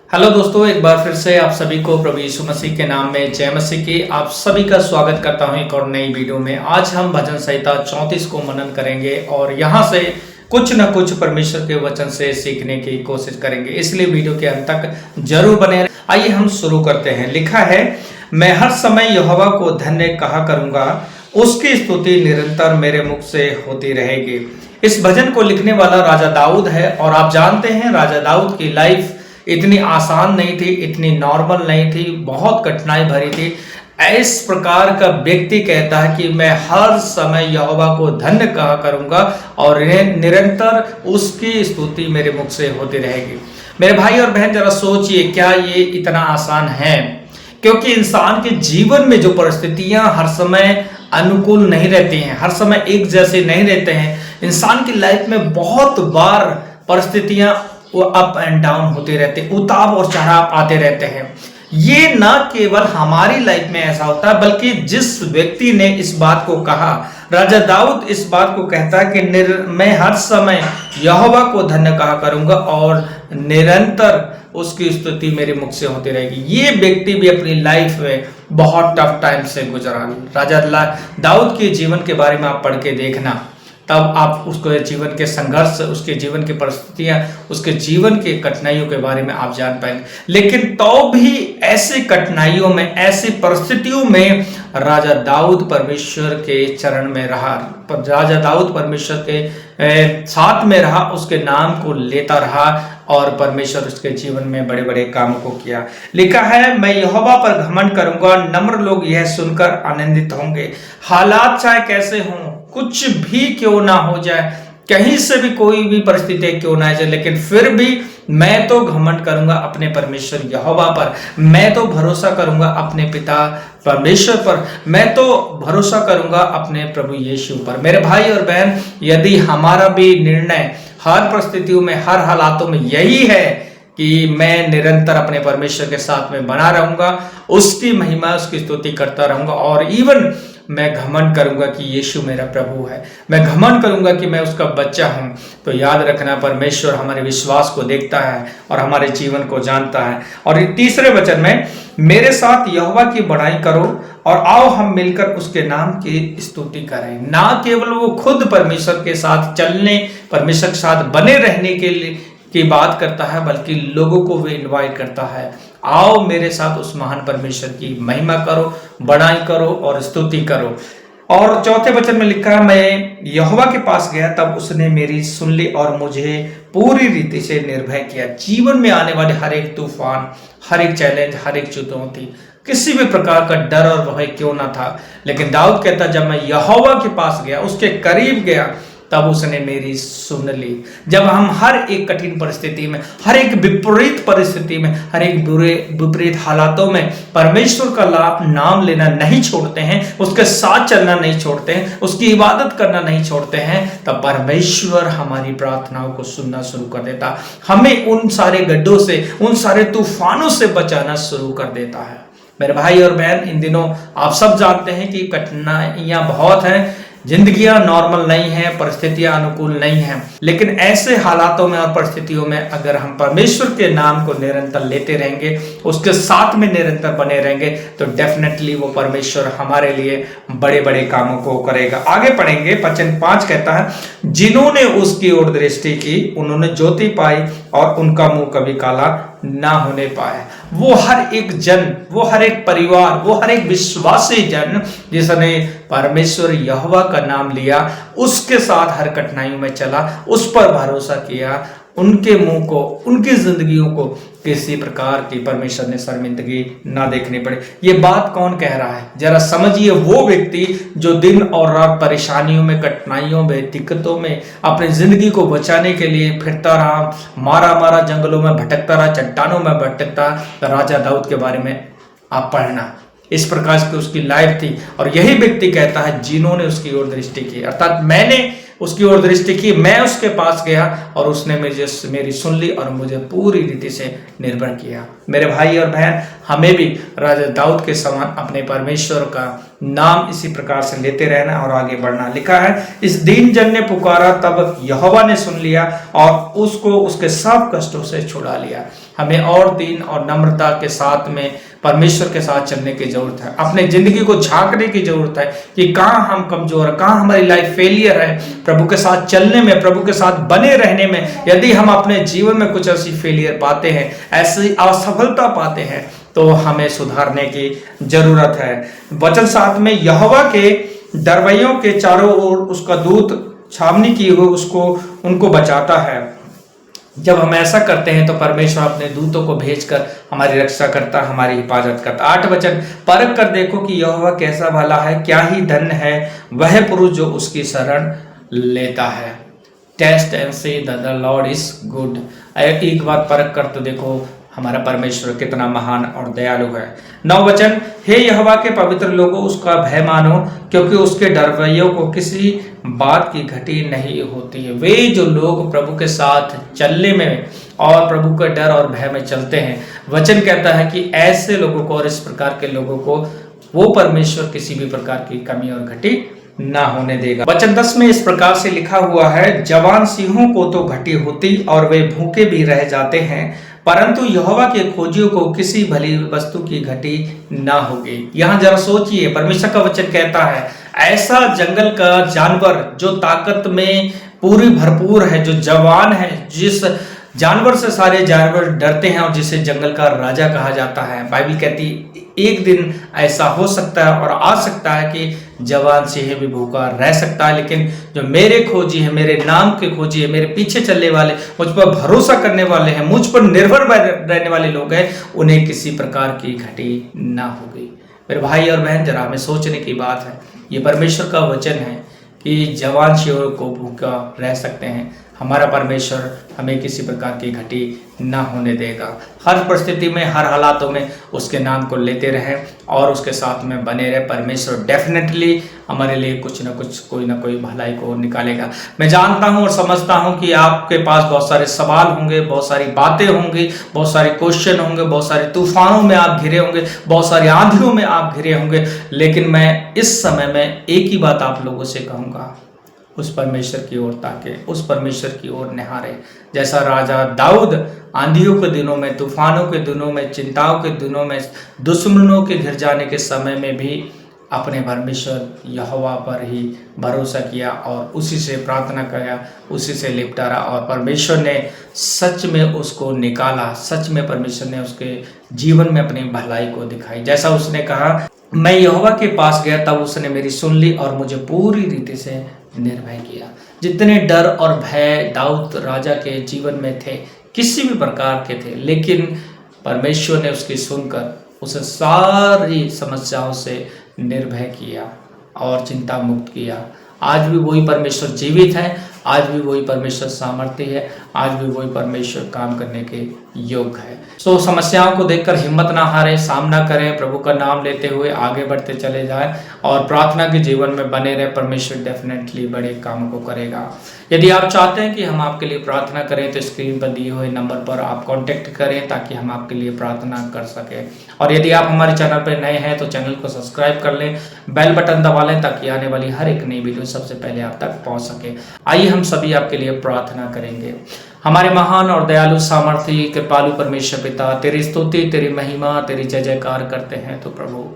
Hello दोस्तों, एक बार फिर से आप सभी को प्रभु यीशु मसीह के नाम में जय मसीह की आप सभी का स्वागत करता हूं एक और नई वीडियो में। आज हम भजन संहिता 34 को मनन करेंगे और यहां से कुछ न कुछ परमेश्वर के वचन से सीखने की कोशिश करेंगे, इसलिए वीडियो के अंत तक जरूर बने रहें। आइए हम शुरू करते हैं। लिखा है, मैं हर समय यहोवा को धन्य कहा करूंगा, उसकी स्तुति निरंतर मेरे मुख से होती रहेगी। इस भजन को लिखने वाला राजा दाऊद है और आप जानते हैं राजा दाऊद की लाइफ इतनी आसान नहीं थी, इतनी नॉर्मल नहीं थी, बहुत कठिनाई भरी थी। इस प्रकार का व्यक्ति कहता है कि मैं हर समय यहोवा को धन्य कहा करूंगा और निरंतर उसकी स्तुति मेरे मुख से होती रहेगी। मेरे भाई और बहन, जरा सोचिए, क्या ये इतना आसान है? क्योंकि इंसान के जीवन में जो परिस्थितियां हर समय अनुकूल नहीं रहती हैं, हर समय एक जैसे नहीं रहते हैं। इंसान की लाइफ में बहुत बार परिस्थितियां वो अप एंड डाउन होते रहते हैं, उतार और चढ़ाव आते रहते हैं। ये ना केवल हमारी लाइफ में ऐसा होता है, बल्कि जिस व्यक्ति ने इस बात को कहा, राजा दाऊद इस बात को कहता है कि मैं हर समय यहोवा को धन्य कहा करूंगा और निरंतर उसकी स्तुति मेरे मुख से होती रहेगी। ये व्यक्ति भी अपनी लाइफ में बहुत टफ टाइम से गुजरा। राजा दाऊद के जीवन के बारे में आप पढ़ के देखना, तब आप उसके जीवन के संघर्ष, उसके जीवन की परिस्थितियां, उसके जीवन के कठिनाइयों के बारे में आप जान पाएंगे। लेकिन तो भी ऐसे कठिनाइयों में, ऐसी परिस्थितियों में राजा दाऊद परमेश्वर के चरण में रहा, राजा दाऊद परमेश्वर के साथ में रहा, उसके नाम को लेता रहा और परमेश्वर उसके जीवन में बड़े बड़े कामों को किया। लिखा है, मैं यहोवा पर घमंड करूंगा, नम्र लोग यह सुनकर आनंदित होंगे। हालात चाहे कैसे हों, कुछ भी क्यों ना हो जाए, कहीं से भी कोई भी परिस्थिति क्यों ना आ जाए, लेकिन फिर भी मैं तो घमंड करूंगा अपने परमेश्वर यहोवा पर। मैं तो भरोसा करूंगा अपने पिता परमेश्वर पर। मैं तो भरोसा करूंगा अपने प्रभु यीशु पर। मेरे भाई और बहन, यदि हमारा भी निर्णय हर परिस्थितियों में, हर हालातों में यही है कि मैं निरंतर अपने परमेश्वर के साथ में बना रहूंगा, उसकी महिमा, उसकी स्तुति करता रहूंगा और इवन मैं घमंड करूंगा कि यीशु मेरा प्रभु है, मैं घमंड करूंगा कि मैं उसका बच्चा हूं, तो याद रखना, परमेश्वर हमारे विश्वास को देखता है और हमारे जीवन को जानता है। और तीसरे वचन में, मेरे साथ यहोवा की बड़ाई करो और आओ हम मिलकर उसके नाम की स्तुति करें। ना केवल वो खुद परमेश्वर के साथ चलने, परमेश्वर के साथ बने रहने के लिए की बात करता है, बल्कि लोगों को भी इनवाइट करता है, आओ मेरे साथ उस महान परमेश्वर की महिमा करो, बड़ाई करो और स्तुति करो। और चौथे वचन में लिखा है, मैं यहोवा के पास गया, तब उसने मेरी सुन ली और मुझे पूरी रीति से निर्भय किया। जीवन में आने वाले हर एक तूफान, हर एक चैलेंज, हर एक चुनौती, किसी भी प्रकार का डर और भय क्यों ना था, लेकिन दाऊद कहता, जब मैं यहोवा के पास गया, उसके करीब गया, तब उसने मेरी सुन ली। जब हम हर एक कठिन परिस्थिति में, हर एक विपरीत परिस्थिति में, हर एक बुरे विपरीत हालातों में परमेश्वर का नाम लेना नहीं छोड़ते हैं, उसके साथ चलना नहीं छोड़ते हैं, उसकी इबादत करना नहीं छोड़ते हैं, तब परमेश्वर हमारी प्रार्थनाओं को सुनना शुरू कर देता, हमें उन सारे गड्ढों से, उन सारे तूफानों से बचाना शुरू कर देता है। मेरे भाई और बहन, इन दिनों आप सब जानते हैं कि कठिनाइयां बहुत हैं, जिंदगियां नॉर्मल नहीं है, परिस्थितियां अनुकूल नहीं है, लेकिन ऐसे हालातों में और परिस्थितियों में अगर हम परमेश्वर के नाम को निरंतर लेते रहेंगे, उसके साथ में निरंतर बने रहेंगे, तो डेफिनेटली वो परमेश्वर हमारे लिए बड़े बड़े कामों को करेगा। आगे पढ़ेंगे, वचन 5 कहता है, जिन्होंने उसकी ओर दृष्टि की उन्होंने ज्योति पाई और उनका मुंह कभी काला ना होने पाए। वो हर एक जन, वो हर एक परिवार, वो हर एक विश्वासी जन जिसने परमेश्वर यहोवा का नाम लिया, उसके साथ हर कठिनाइयों में चला, उस पर भरोसा किया, उनके मुंह को, उनकी जिंदगियों को किसी प्रकार की परमेश्वर ने शर्मिंदगी ना देखनी पड़े। ये बात कौन कह रहा है? जरा समझिए, वो व्यक्ति जो दिन और रात परेशानियों में, कठिनाइयों में, दिक्कतों में अपनी जिंदगी को बचाने के लिए फिरता रहा, मारा मारा जंगलों में भटकता रहा, चट्टानों में भटकता, राजा दाऊद के बारे में आप पढ़ना, इस प्रकार की उसकी लाइफ थी। और यही व्यक्ति कहता है, जिन्होंने उसकी ओर दृष्टि की, अर्थात मैंने उसकी ओर दृष्टि की, मैं उसके पास गया और उसने मेरी सुन ली और मुझे पूरी रीति से निर्भर किया। मेरे भाई और बहन, हमें भी राजा दाऊद के समान अपने परमेश्वर का नाम इसी प्रकार से लेते रहना और आगे बढ़ना। लिखा है, इस दीन जन ने पुकारा, तब यहोवा ने सुन लिया और उसको उसके सब कष्टों से छुड़ा लिया। हमें और दीन और नम्रता के साथ में परमेश्वर के साथ चलने की जरूरत है। अपने जिंदगी को झांकने की जरूरत है कि कहाँ हम कमजोर है, कहाँ हमारी लाइफ फेलियर है। प्रभु के साथ चलने में, प्रभु के साथ बने रहने में यदि हम अपने जीवन में कुछ ऐसी फेलियर पाते हैं, ऐसी असफलता पाते हैं, तो हमें सुधारने की जरूरत है। वचन 7 में यहोवा के दरवाइयों के चारों ओर उसका दूत छावनी की हुई उसको उनको बचाता है। जब हम ऐसा करते हैं तो परमेश्वर अपने दूतों को भेजकर हमारी रक्षा करता, हमारी हिफाजत करता। 8 वचन, परख कर देखो कि यहोवा कैसा भला है, क्या ही धन्य है वह पुरुष जो उसकी शरण लेता है। Taste and see that the Lord is good. एक बार परख कर तो देखो हमारा परमेश्वर कितना महान और दयालु है। 9 वचन, हे यहोवा के पवित्र लोगों उसका भय मानो, क्योंकि उसके डरवैयों को किसी बात की घटी नहीं होती है। वे जो लोग प्रभु के साथ चलने में और प्रभु के डर और भय में चलते हैं, वचन कहता है कि ऐसे लोगों को और इस प्रकार के लोगों को वो परमेश्वर किसी भी प्रकार की कमी और घटी ना होने देगा। वचन 10 में इस प्रकार से लिखा हुआ है, जवान सिंहों को तो घटी होती और वे भूखे भी रह जाते हैं, परंतु यहोवा के खोजियों को किसी भली वस्तु की घटी ना होगी। यहां जरा सोचिए, परमेश्वर का वचन कहता है ऐसा जंगल का जानवर जो ताकत में पूरी भरपूर है, जो जवान है, जिस जानवर से सारे जानवर डरते हैं और जिसे जंगल का राजा कहा जाता है। बाइबल कहती एक दिन ऐसा हो सकता है और आ सकता है कि जवान सिंह भी भूखा रह सकता है, लेकिन जो मेरे खोजी है, मेरे नाम के खोजी है, मेरे पीछे चलने वाले, मुझ पर भरोसा करने वाले हैं, मुझ पर निर्भर रहने वाले लोग हैं, उन्हें किसी प्रकार की घटी ना होगी। मेरे भाई और बहन, जरा हमें सोचने की बात है, ये परमेश्वर का वचन है कि जवान सिंह को भूखा रह सकते हैं। हमारा परमेश्वर हमें किसी प्रकार की घटी ना होने देगा। हर परिस्थिति में, हर हालातों में उसके नाम को लेते रहें और उसके साथ में बने रहे। परमेश्वर डेफिनेटली हमारे लिए कुछ ना कुछ, कोई ना कोई भलाई को निकालेगा। मैं जानता हूं और समझता हूं कि आपके पास बहुत सारे सवाल होंगे, बहुत सारी बातें होंगी, बहुत सारे क्वेश्चन होंगे, बहुत सारे तूफानों में आप घिरे होंगे, बहुत सारी आंधियों में आप घिरे होंगे, लेकिन मैं इस समय में एक ही बात आप लोगों से कहूँगा, उस परमेश्वर की ओर ताके, उस परमेश्वर की ओर निहारे। जैसा राजा दाऊद आंधियों के दिनों में, तूफानों के दिनों में, चिंताओं के दिनों में, दुश्मनों के घिर जाने के समय में भी अपने परमेश्वर यहोवा पर ही भरोसा किया और उसी से प्रार्थना किया, उसी से लिपटा रहा और परमेश्वर ने सच में उसको निकाला। सच में परमेश्वर ने उसके जीवन में अपनी भलाई को दिखाई। जैसा उसने कहा, मैं यहोवा के पास गया तब उसने मेरी सुन ली और मुझे पूरी रीति से निर्भय किया। जितने डर और भय दाऊद राजा के जीवन में थे, किसी भी प्रकार के थे, लेकिन परमेश्वर ने उसकी सुनकर उसे सारी समस्याओं से निर्भय किया और चिंता मुक्त किया। आज भी वही परमेश्वर जीवित है, आज भी वही परमेश्वर सामर्थ्य है, आज भी वही परमेश्वर काम करने के योग्य है। सो समस्याओं को देखकर हिम्मत ना हारें, सामना करें, प्रभु का नाम लेते हुए आगे बढ़ते चले जाएं और प्रार्थना के जीवन में बने रहे। परमेश्वर डेफिनेटली बड़े काम को करेगा। यदि आप चाहते हैं कि हम आपके लिए प्रार्थना करें तो स्क्रीन पर दिए हुए नंबर पर आप कांटेक्ट करें ताकि हम आपके लिए प्रार्थना कर सकें। और यदि आप हमारे चैनल पर नए हैं तो चैनल को सब्सक्राइब कर लें, बेल बटन दबा लें ताकि आने वाली हर एक नई वीडियो सबसे पहले आप तक पहुंच सके। आइए हम सभी आपके लिए प्रार्थना करेंगे। हमारे महान और दयालु सामर्थी कृपालु परमेश्वर पिता, तेरी स्तुति, तेरी महिमा, तेरी जय जयकार करते हैं। तो प्रभु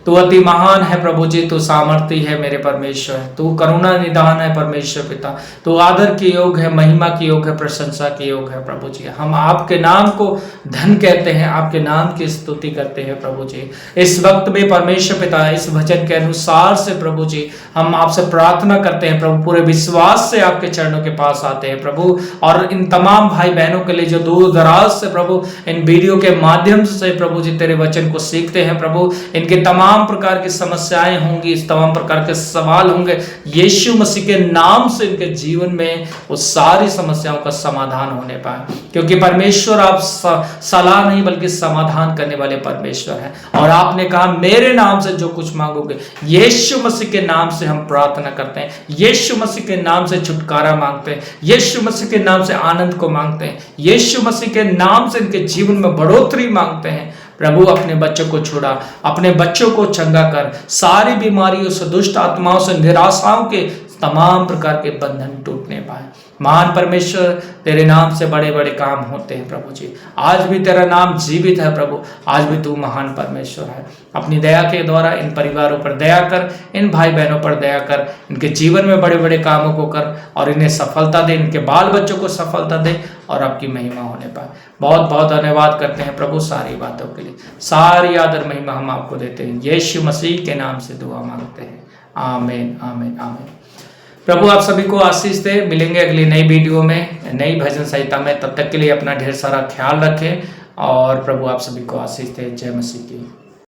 तू अति महान है प्रभु जी, तू सामर्थी है मेरे परमेश्वर, तू करुणा निदान है परमेश्वर पिता, तू आदर के योग है, महिमा के योग है, प्रशंसा के योग है प्रभु जी। हम आपके नाम को धन कहते हैं, आपके नाम की स्तुति करते हैं प्रभु जी। इस वक्त में परमेश्वर पिता इस वचन के अनुसार से प्रभु जी हम आपसे प्रार्थना करते हैं प्रभु, पूरे विश्वास से आपके चरणों के पास आते हैं प्रभु। और इन तमाम भाई बहनों के लिए जो दूर दराज से प्रभु इन वीडियो के माध्यम से प्रभु जी तेरे वचन को सीखते हैं प्रभु, इनके तमाम प्रकार की समस्याएं होंगी, इस तमाम प्रकार के सवाल होंगे, यीशु मसीह के नाम से इनके जीवन में वो सारी समस्याओं का समाधान होने पाए, क्योंकि परमेश्वर आप सलाह नहीं बल्कि समाधान करने वाले परमेश्वर हैं। और आपने कहा मेरे नाम से जो कुछ मांगोगे, यीशु मसीह के नाम से हम प्रार्थना करते हैं, यीशु मसीह के नाम से छुटकारा मांगते हैं, यीशु मसीह के नाम से आनंद को मांगते हैं, यीशु मसीह के नाम से इनके जीवन में बढ़ोतरी मांगते हैं। प्रभु अपने बच्चों को छुड़ा, अपने बच्चों को चंगा कर, सारी बीमारियों से, दुष्ट आत्माओं से, निराशाओं के तमाम प्रकार के बंधन टूटने पाए। महान परमेश्वर, तेरे नाम से बड़े बड़े काम होते हैं प्रभु जी। आज भी तेरा नाम जीवित है प्रभु, आज भी तू महान परमेश्वर है। अपनी दया के द्वारा इन परिवारों पर दया कर, इन भाई बहनों पर दया कर, इनके जीवन में बड़े बड़े कामों को कर और इन्हें सफलता दे, इनके बाल बच्चों को सफलता दे और आपकी महिमा होने पाए। बहुत बहुत धन्यवाद करते हैं प्रभु सारी बातों के लिए। सारी आदर महिमा हम आपको देते हैं, यीशु मसीह के नाम से दुआ मांगते हैं। आमीन आमीन आमीन। प्रभु आप सभी को आशीष दे। मिलेंगे अगली नई वीडियो में, नई भजन संहिता में। तब तक के लिए अपना ढेर सारा ख्याल रखें और प्रभु आप सभी को आशीष दे। जय मसीह की।